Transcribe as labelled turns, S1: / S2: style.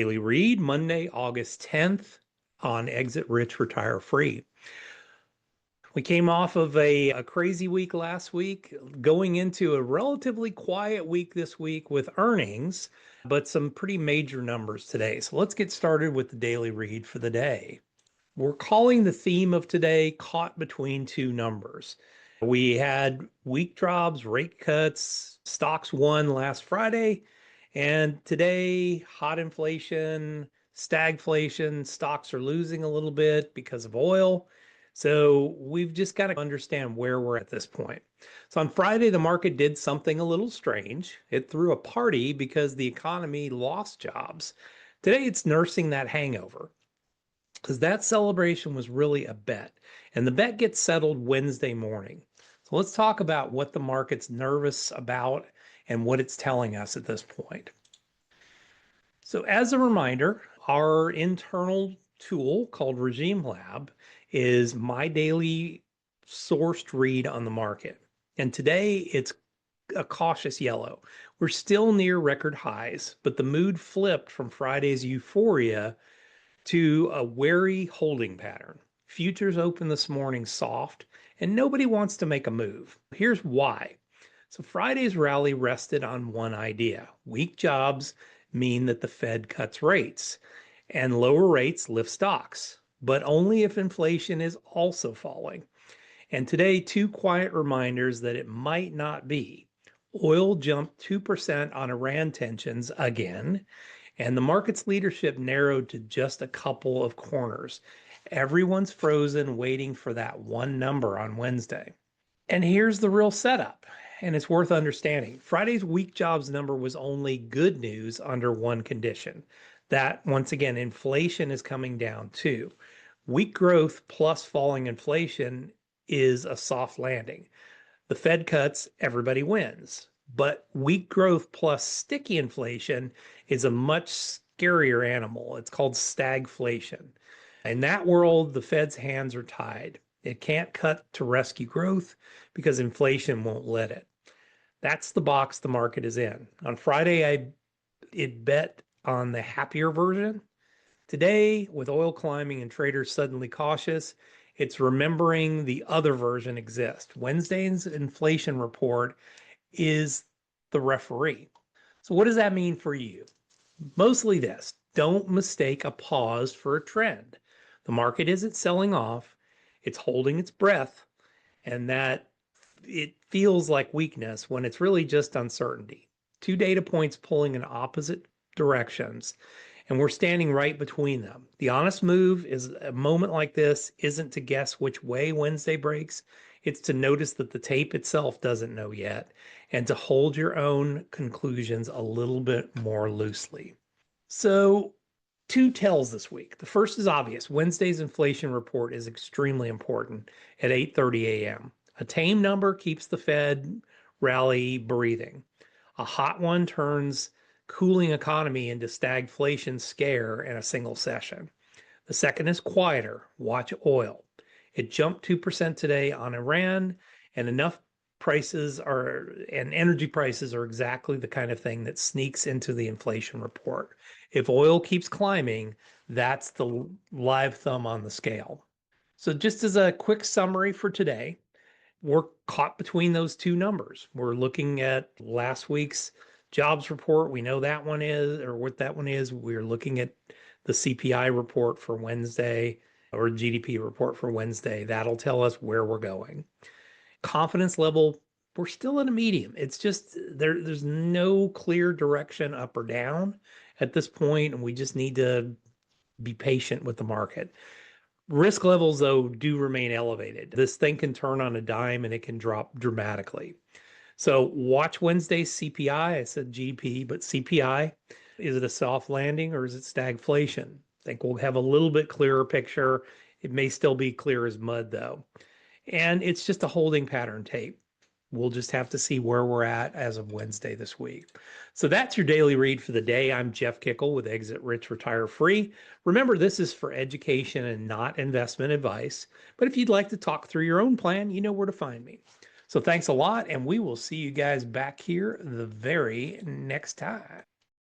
S1: Daily Read, Monday, August 10th on Exit Rich, Retire Free. We came off of a crazy week last week, going into a relatively quiet week this week with earnings, but some pretty major numbers today. So let's get started with the Daily Read for the day. We're calling the theme of today Caught Between Two Numbers. We had weak drops, rate cuts, stocks won last Friday, and today hot inflation, stagflation, stocks are losing a little bit because of oil. So we've just got to understand where we're at this point. So on Friday, the market did something a little strange. It threw a party because the economy lost jobs. Today, it's nursing that hangover because that celebration was really a bet. And the bet gets settled Wednesday morning. So let's talk about what the market's nervous about and what it's telling us at this point. So as a reminder, our internal tool called Regime Lab is my daily sourced read on the market. And today it's a cautious yellow. We're still near record highs, but the mood flipped from Friday's euphoria to a wary holding pattern. Futures open this morning soft, and nobody wants to make a move. Here's why. So Friday's rally rested on one idea. Weak jobs mean that the Fed cuts rates, and lower rates lift stocks, but only if inflation is also falling. And today, two quiet reminders that it might not be. Oil jumped 2% on Iran tensions again, and the market's leadership narrowed to just a couple of corners. Everyone's frozen waiting for that one number on Wednesday. And here's the real setup, and it's worth understanding. Friday's weak jobs number was only good news under one condition. That, once again, inflation is coming down too. Weak growth plus falling inflation is a soft landing. The Fed cuts, everybody wins. But weak growth plus sticky inflation is a much scarier animal. It's called stagflation. In that world, the Fed's hands are tied. It can't cut to rescue growth because inflation won't let it. That's the box the market is in. On Friday, it bet on the happier version. Today, with oil climbing and traders suddenly cautious, it's remembering the other version exists. Wednesday's inflation report is the referee. So what does that mean for you? Mostly this: don't mistake a pause for a trend. The market isn't selling off, it's holding its breath, and that it feels like weakness when it's really just uncertainty. Two data points pulling in opposite directions, and we're standing right between them. The honest move is a moment like this isn't to guess which way Wednesday breaks. It's to notice that the tape itself doesn't know yet and to hold your own conclusions a little bit more loosely. So, two tells this week. The first is obvious. Wednesday's inflation report is extremely important at 8:30 a.m. A tame number keeps the Fed rally breathing. A hot one turns cooling economy into stagflation scare in a single session. The second is quieter. Watch oil. It jumped 2% today on Iran, and energy prices are exactly the kind of thing that sneaks into the inflation report. If oil keeps climbing, that's the live thumb on the scale. So just as a quick summary for today, we're caught between those two numbers. We're looking at last week's jobs report. We know that one is, or what that one is. We're looking at the CPI report for Wednesday, or GDP report for Wednesday. That'll tell us where we're going. Confidence level, we're still in a medium. It's just there's no clear direction up or down at this point, and we just need to be patient with the market. Risk levels, though, do remain elevated. This thing can turn on a dime and it can drop dramatically. So watch Wednesday's CPI. I said GDP, but CPI. Is it a soft landing or is it stagflation? I think we'll have a little bit clearer picture. It may still be clear as mud, though. And it's just a holding pattern tape. We'll just have to see where we're at as of Wednesday this week. So that's your daily read for the day. I'm Jeff Kikel with Exit Rich, Retire Free. Remember, this is for education and not investment advice. But if you'd like to talk through your own plan, you know where to find me. So thanks a lot, and we will see you guys back here the very next time.